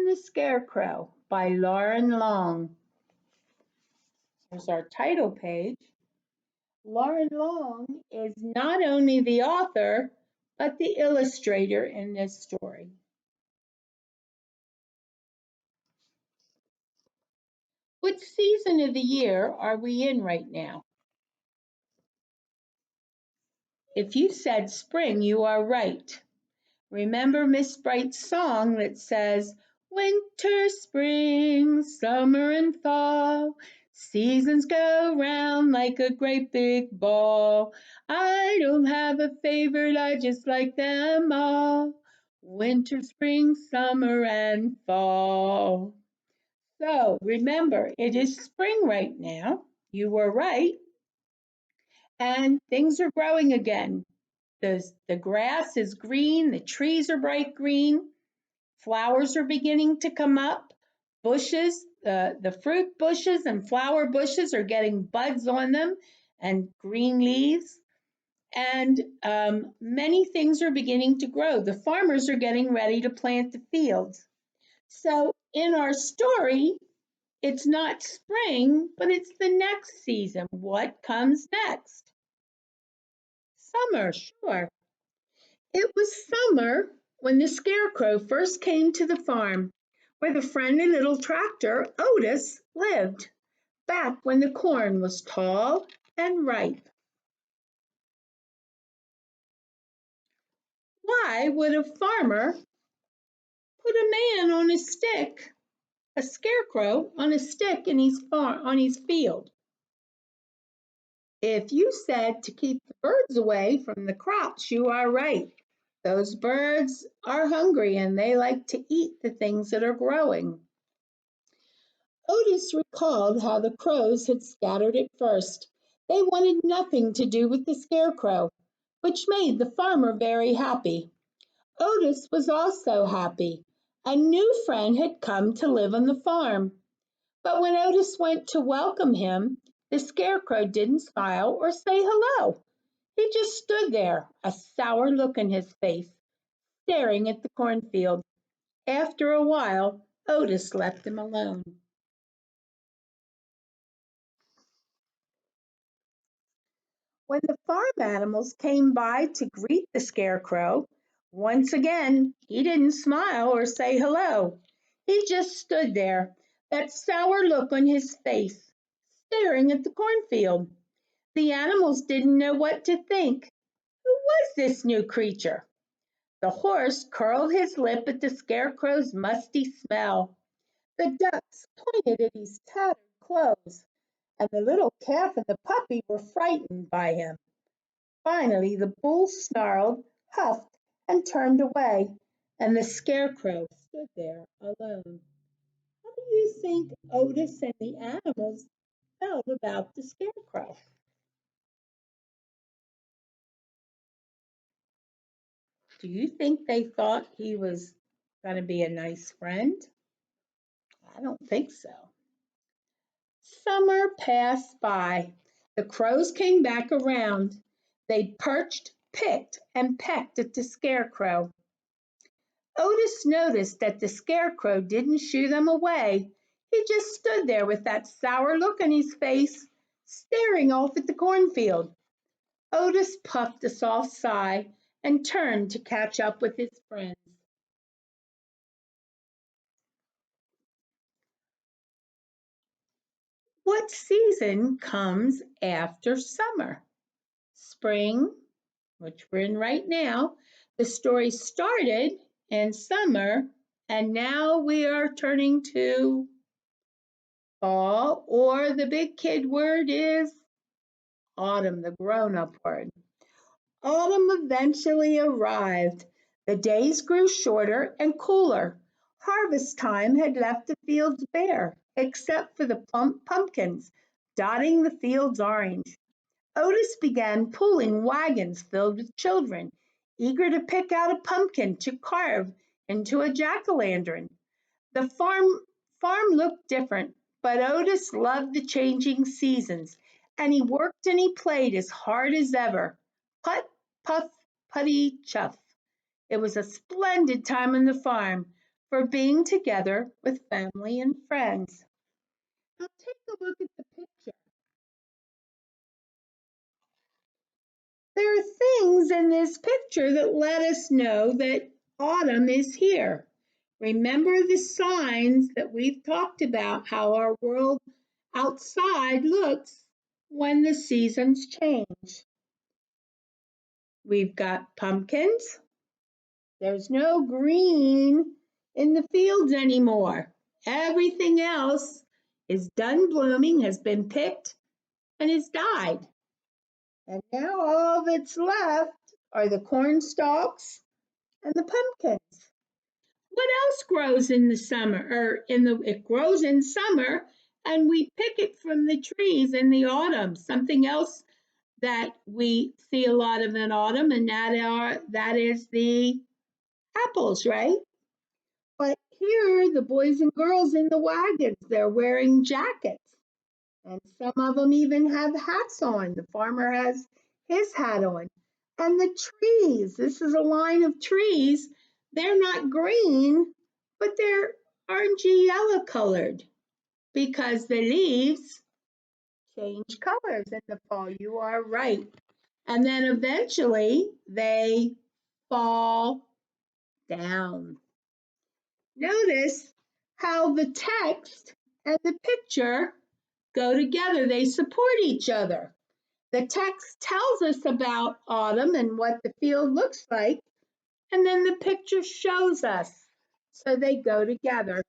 and the Scarecrow by Lauren Long. Here's our title page. Lauren Long is not only the author, but the illustrator in this story. What season of the year are we in right now? If you said spring, you are right. Remember Miss Bright's song that says, winter, spring, summer, and fall. Seasons go round like a great big ball. I don't have a favorite, I just like them all. Winter, spring, summer, and fall. So remember, it is spring right now. You were right. And things are growing again. The grass is green, the trees are bright green, flowers are beginning to come up, bushes, the fruit bushes and flower bushes are getting buds on them and green leaves, and many things are beginning to grow. The farmers are getting ready to plant the fields. So in our story, it's not spring, but it's the next season. What comes next? Summer, sure. It was summer when the Scarecrow first came to the farm where the friendly little tractor, Otis, lived, back when the corn was tall and ripe. Why would a farmer put a man on a stick, a scarecrow on a stick in his farm, on his field? If you said to keep the birds away from the crops, you are right. Those birds are hungry and they like to eat the things that are growing. Otis recalled how the crows had scattered at first. They wanted nothing to do with the Scarecrow, which made the farmer very happy. Otis was also happy. A new friend had come to live on the farm. But when Otis went to welcome him, the Scarecrow didn't smile or say hello. He just stood there, a sour look in his face, staring at the cornfield. After a while, Otis left him alone. When the farm animals came by to greet the Scarecrow, once again he didn't smile or say hello. He just stood there, that sour look on his face, staring at the cornfield. The animals didn't know what to think. Who was this new creature? The horse curled his lip at the Scarecrow's musty smell. The ducks pointed at his tattered clothes, and the little calf and the puppy were frightened by him. Finally the bull snarled, huffed, and turned away, and the Scarecrow stood there alone. How do you think Otis and the animals felt about the Scarecrow? Do you think they thought he was going to be a nice friend? I don't think so. Summer passed by. The crows came back around. They perched, picked, and pecked at the Scarecrow. Otis noticed that the Scarecrow didn't shoo them away. He just stood there with that sour look on his face, staring off at the cornfield. Otis puffed a soft sigh and turned to catch up with his friends. What season comes after summer? Spring, which we're in right now. The story started in summer, and now we are turning to fall, or the big kid word is autumn, the grown-up word. Autumn eventually arrived. The days grew shorter and cooler. Harvest time had left the fields bare, except for the plump pumpkins dotting the fields orange. Otis began pulling wagons filled with children, eager to pick out a pumpkin to carve into a jack-o'-lantern. The farm looked different, but Otis loved the changing seasons, and he worked and he played as hard as ever. Put, puff, putty, chuff. It was a splendid time on the farm, for being together with family and friends. Now take a look at the picture. There are things in this picture that let us know that autumn is here. Remember the signs that we've talked about, how our world outside looks when the seasons change. We've got pumpkins. There's no green in the fields anymore. Everything else is done blooming, has been picked, and has died. And now all that's left are the corn stalks and the pumpkins. What else grows in the summer? It grows in summer, and we pick it from the trees in the autumn. Something else that we see a lot of in autumn, and that is the apples, right? But here, the boys and girls in the wagons, they're wearing jackets, and some of them even have hats on. The farmer has his hat on. And the trees, this is a line of trees, they're not green, but they're orangey yellow colored because the leaves change colors in the fall. You are right. And then eventually they fall down. Notice how the text and the picture go together. They support each other. The text tells us about autumn and what the field looks like, and then the picture shows us. So they go together.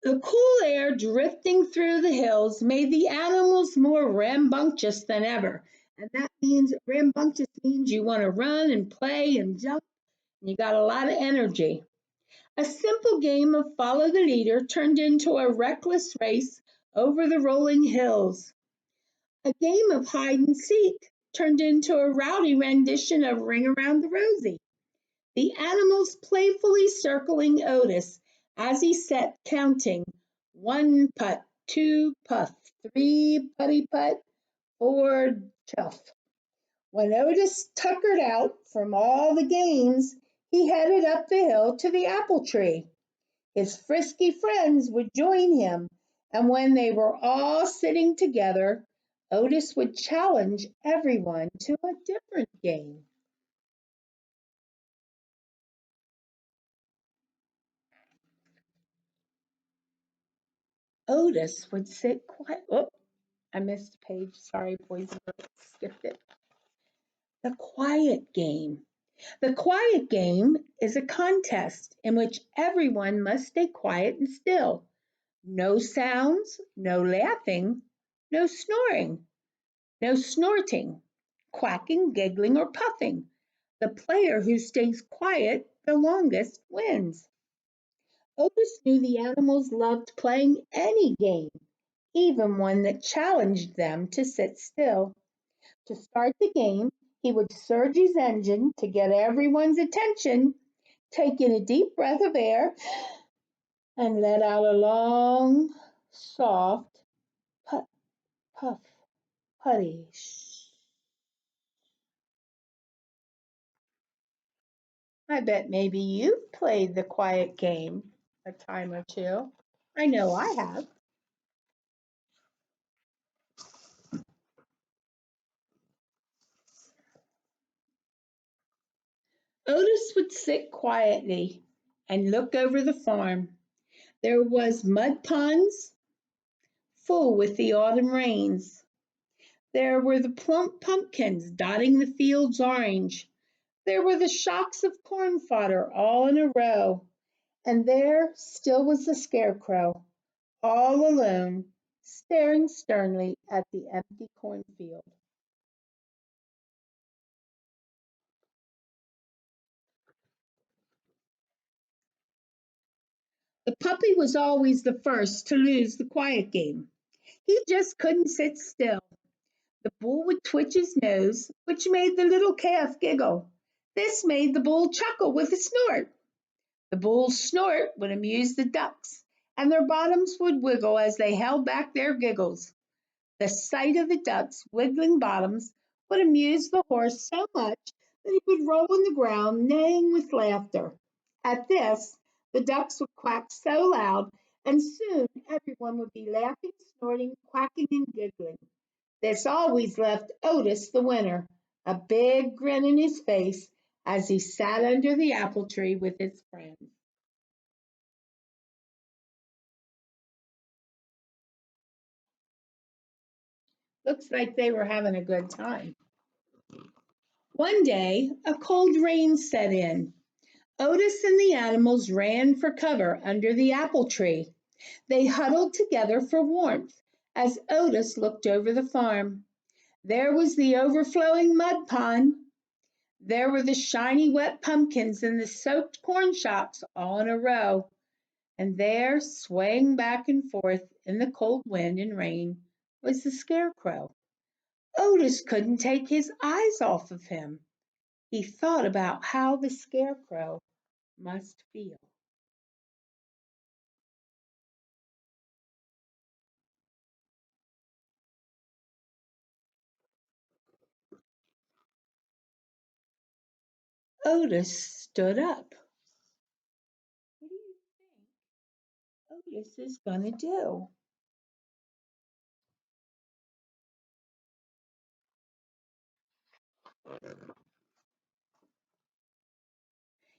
The cool air drifting through the hills made the animals more rambunctious than ever. And that means rambunctious means you want to run and play and jump, and you got a lot of energy. A simple game of follow the leader turned into a reckless race over the rolling hills. A game of hide and seek turned into a rowdy rendition of Ring Around the Rosie. The animals playfully circling Otis as he sat counting 1 putt, 2 puff, 3 putty putt, 4 chuff. When Otis tuckered out from all the games, he headed up the hill to the apple tree. His frisky friends would join him, and when they were all sitting together, Otis would challenge everyone to a different game. Otis would sit quiet. Oh, I missed a page. Sorry, boys and girls, skipped it. The quiet game. The quiet game is a contest in which everyone must stay quiet and still. No sounds, no laughing, no snoring, no snorting, quacking, giggling, or puffing. The player who stays quiet the longest wins. Otis knew the animals loved playing any game, even one that challenged them to sit still. To start the game, he would surge his engine to get everyone's attention, take in a deep breath of air, and let out a long, soft puff, puff, putty. I bet maybe you've played the quiet game a time or two. I know I have. Otis would sit quietly and look over the farm. There was mud ponds full with the autumn rains. There were the plump pumpkins dotting the fields orange. There were the shocks of corn fodder all in a row. And there still was the Scarecrow, all alone, staring sternly at the empty cornfield. The puppy was always the first to lose the quiet game. He just couldn't sit still. The bull would twitch his nose, which made the little calf giggle. This made the bull chuckle with a snort. The bull's snort would amuse the ducks, and their bottoms would wiggle as they held back their giggles. The sight of the ducks' wiggling bottoms would amuse the horse so much that he would roll on the ground, neighing with laughter. At this, the ducks would quack so loud, and soon everyone would be laughing, snorting, quacking, and giggling. This always left Otis the winner, a big grin in his face as he sat under the apple tree with his friends. Looks like they were having a good time. One day, a cold rain set in. Otis and the animals ran for cover under the apple tree. They huddled together for warmth as Otis looked over the farm. There was the overflowing mud pond. There were the shiny wet pumpkins and the soaked corn shocks all in a row. And there, swaying back and forth in the cold wind and rain, was the Scarecrow. Otis couldn't take his eyes off of him. He thought about how the Scarecrow must feel. Otis stood up. What do you think Otis is going to do?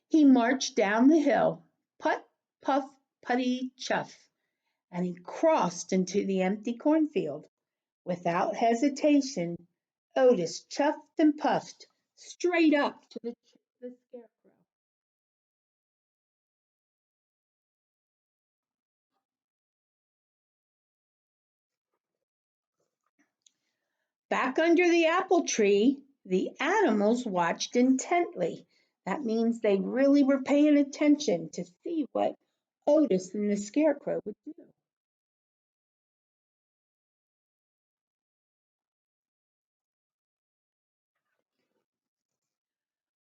He marched down the hill, put, puff, putty, chuff, and he crossed into the empty cornfield. Without hesitation, Otis chuffed and puffed straight up to the Scarecrow. Back under the apple tree, the animals watched intently. That means they really were paying attention to see what Otis and the Scarecrow would do.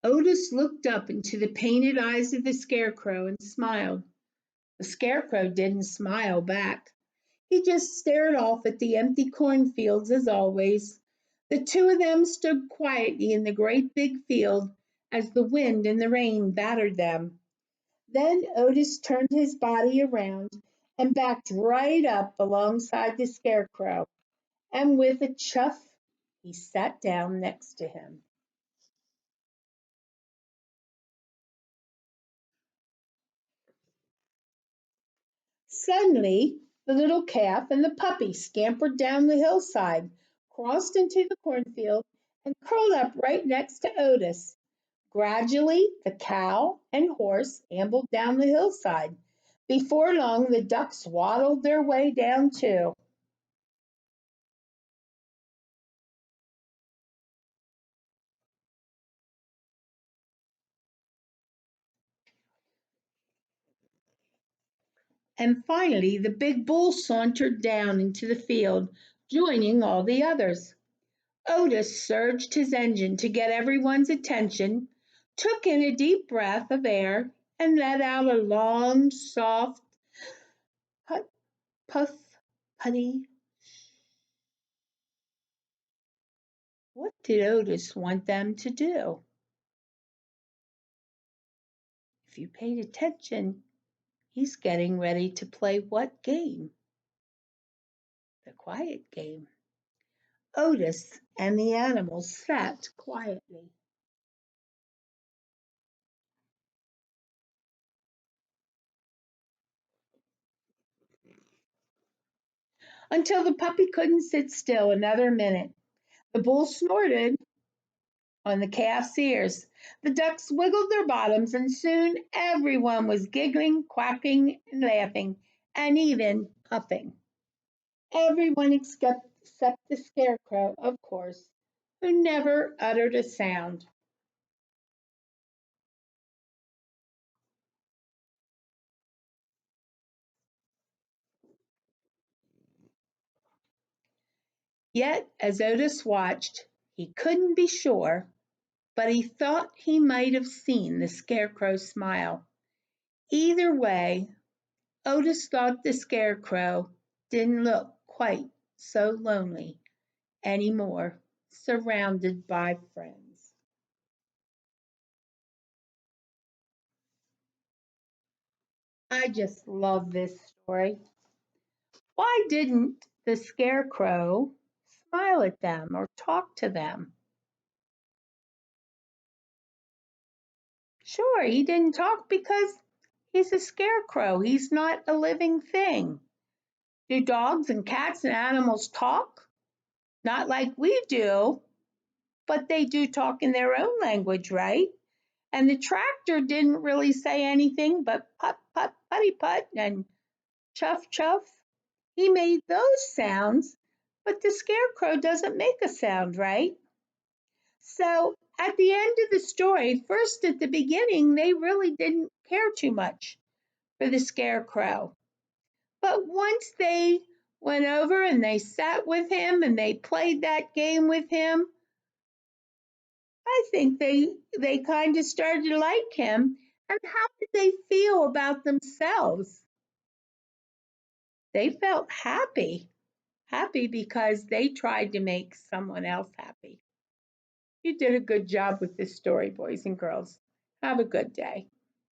Otis looked up into the painted eyes of the Scarecrow and smiled. The Scarecrow didn't smile back. He just stared off at the empty cornfields as always. The two of them stood quietly in the great big field as the wind and the rain battered them. Then Otis turned his body around and backed right up alongside the Scarecrow, and with a chuff, he sat down next to him. Suddenly, the little calf and the puppy scampered down the hillside, crossed into the cornfield, and curled up right next to Otis. Gradually, the cow and horse ambled down the hillside. Before long, the ducks waddled their way down too. And finally, the big bull sauntered down into the field, joining all the others. Otis surged his engine to get everyone's attention, took in a deep breath of air, and let out a long, soft put, puff, putty. What did Otis want them to do? If you paid attention, he's getting ready to play what game? The quiet game. Otis and the animals sat quietly until the puppy couldn't sit still another minute. The bull snorted on the calf's ears. The ducks wiggled their bottoms, and soon everyone was giggling, quacking, and laughing, and even puffing. Everyone except the Scarecrow, of course, who never uttered a sound. Yet, as Otis watched, he couldn't be sure, but he thought he might have seen the Scarecrow smile. Either way, Otis thought the Scarecrow didn't look quite so lonely anymore, surrounded by friends. I just love this story. Why didn't the Scarecrow smile at them or talk to them? Sure, he didn't talk because he's a scarecrow. He's not a living thing. Do dogs and cats and animals talk? Not like we do, but they do talk in their own language, right? And the tractor didn't really say anything but put, put, putty, put, and chuff, chuff. He made those sounds, but the scarecrow doesn't make a sound, right? So at the end of the story, first at the beginning, they really didn't care too much for the scarecrow. But once they went over and they sat with him and they played that game with him, I think they kind of started to like him. And how did they feel about themselves? They felt happy, happy because they tried to make someone else happy. You did a good job with this story, boys and girls. Have a good day.